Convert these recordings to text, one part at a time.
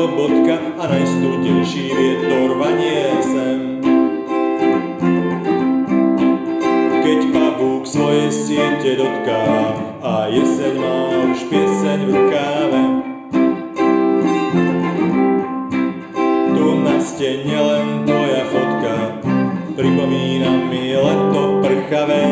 ako bodka a najstudenší vietor vanie sem. Keď pavúk svoje siete dotká a jeseň má už pieseň v rukáve. Tu na stene len tvoja fotka, pripomína mi leto prchavé.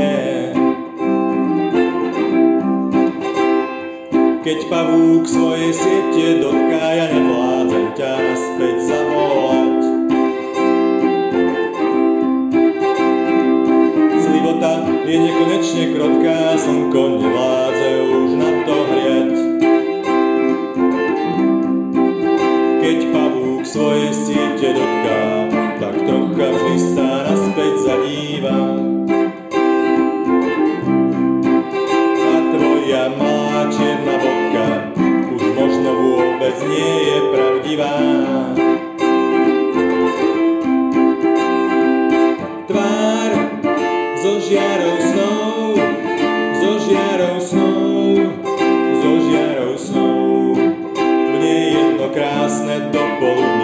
Keď pavúk svoje siete dotká, ja nevládzem ťa naspäť zavolať. Slivota je nekonečne krotká, slnko nevládze už na to hriať. Keď pavúk svoje siete dotká, tak trocha vždy sa naspäť zadívam. A tvoja malá čierna bodka už možno vôbec nie je pravdivá. Tvár zo žiarou snov, zo žiarou snov, zo žiarou snov, v nej jedno krásne dopoludnie.